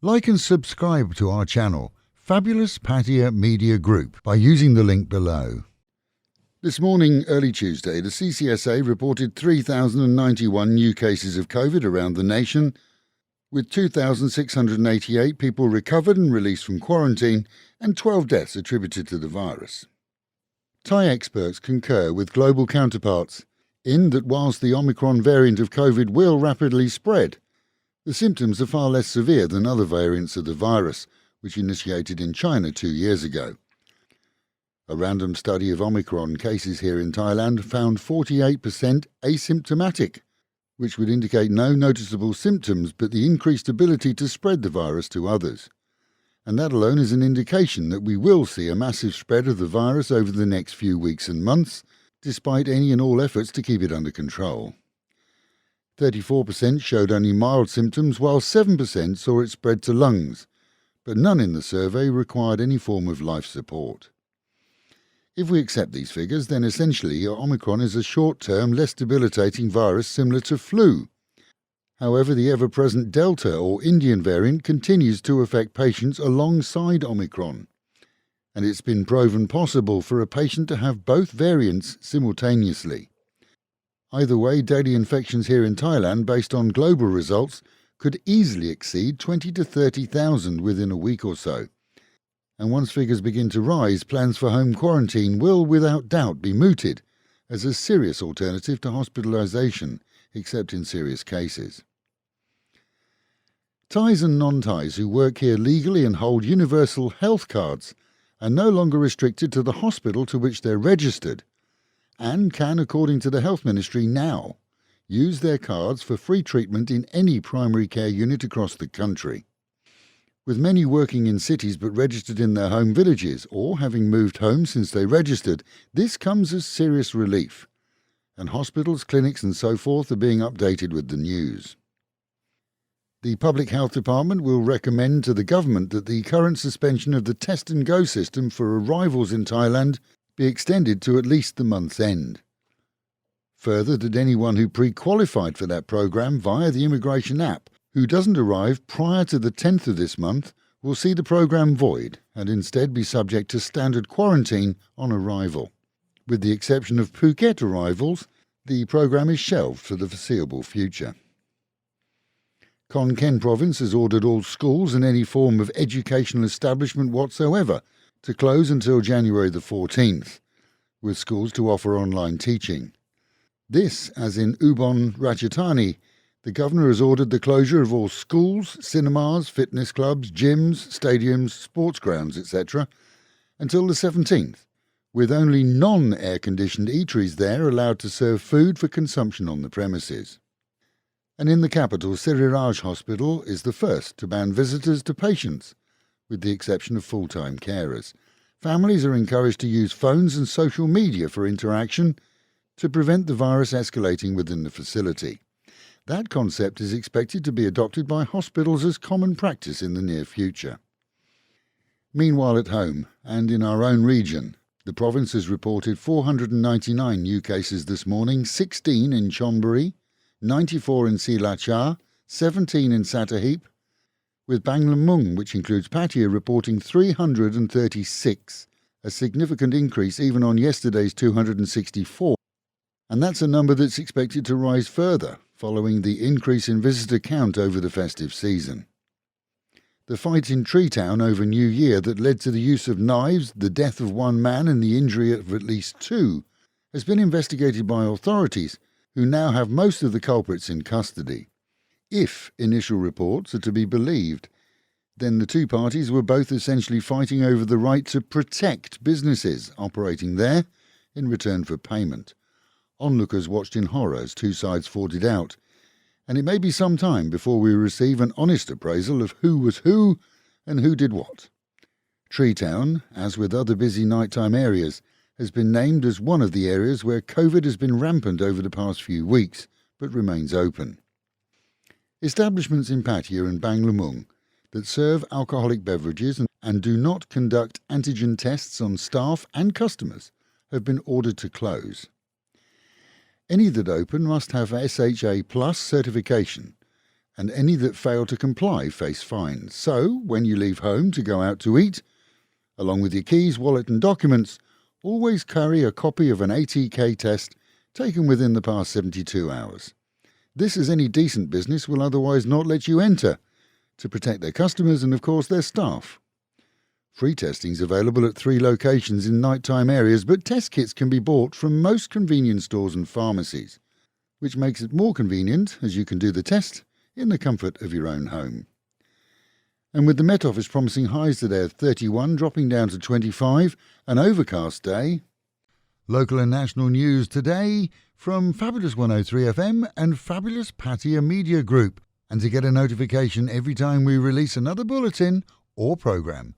Like and subscribe to our channel, Fabulous Pattaya Media Group, by using the link below. This morning, early Tuesday, the CCSA reported 3,091 new cases of COVID around the nation, with 2,688 people recovered and released from quarantine and 12 deaths attributed to the virus. Thai experts concur with global counterparts in that whilst the Omicron variant of COVID will rapidly spread, the symptoms are far less severe than other variants of the virus, which initiated in China 2 years ago. A random study of Omicron cases here in Thailand found 48% asymptomatic, which would indicate no noticeable symptoms but the increased ability to spread the virus to others. And that alone is an indication that we will see a massive spread of the virus over the next few weeks and months, despite any and all efforts to keep it under control. 34% showed only mild symptoms, while 7% saw it spread to lungs, but none in the survey required any form of life support. If we accept these figures, then essentially Omicron is a short-term, less debilitating virus similar to flu. However, the ever-present Delta or Indian variant continues to affect patients alongside Omicron, and it's been proven possible for a patient to have both variants simultaneously. Either way, daily infections here in Thailand, based on global results, could easily exceed 20 to 30,000 within a week or so. And once figures begin to rise, plans for home quarantine will without doubt be mooted as a serious alternative to hospitalisation, except in serious cases. Thais and non-Thais who work here legally and hold universal health cards are no longer restricted to the hospital to which they're registered, and can, according to the Health Ministry now, use their cards for free treatment in any primary care unit across the country. With many working in cities but registered in their home villages or having moved home since they registered, this comes as serious relief, and hospitals, clinics and so forth are being updated with the news. The Public Health Department will recommend to the government that the current suspension of the Test and Go system for arrivals in Thailand be extended to at least the month's end. Further, that anyone who pre-qualified for that program via the immigration app who doesn't arrive prior to the 10th of this month will see the program void and instead be subject to standard quarantine on arrival. With the exception of Phuket arrivals, the program is shelved for the foreseeable future. Khon Kaen province has ordered all schools and any form of educational establishment whatsoever to close until January the 14th, with schools to offer online teaching. This, as in Ubon Ratchathani, the Governor has ordered the closure of all schools, cinemas, fitness clubs, gyms, stadiums, sports grounds, etc. until the 17th, with only non-air-conditioned eateries there allowed to serve food for consumption on the premises. And in the capital, Siriraj Hospital is the first to ban visitors to patients, with the exception of full-time carers. Families are encouraged to use phones and social media for interaction to prevent the virus escalating within the facility. That concept is expected to be adopted by hospitals as common practice in the near future. Meanwhile at home, and in our own region, the province has reported 499 new cases this morning, 16 in Chonburi, 94 in Silachar, 17 in Sattahip, with Banglamung, which includes Pattaya, reporting 336, a significant increase even on yesterday's 264. And that's a number that's expected to rise further, following the increase in visitor count over the festive season. The fight in Treetown over New Year that led to the use of knives, the death of one man and the injury of at least two, has been investigated by authorities, who now have most of the culprits in custody. If initial reports are to be believed, then the two parties were both essentially fighting over the right to protect businesses operating there in return for payment. Onlookers watched in horror as two sides fought it out, and it may be some time before we receive an honest appraisal of who was who and who did what. Treetown, as with other busy nighttime areas, has been named as one of the areas where COVID has been rampant over the past few weeks, but remains open. Establishments in Pattaya and Banglamung that serve alcoholic beverages and do not conduct antigen tests on staff and customers have been ordered to close. Any that open must have SHA Plus certification and any that fail to comply face fines. So, when you leave home to go out to eat, along with your keys, wallet and documents, always carry a copy of an ATK test taken within the past 72 hours. This, as any decent business, will otherwise not let you enter, to protect their customers and, of course, their staff. Free testing is available at 3 locations in nighttime areas, but test kits can be bought from most convenience stores and pharmacies, which makes it more convenient as you can do the test in the comfort of your own home. And with the Met Office promising highs today of 31 dropping down to 25, an overcast day. Local and national news today from Fabulous 103 FM and Fabulous Pattaya Media Group. And to get a notification every time we release another bulletin or programme,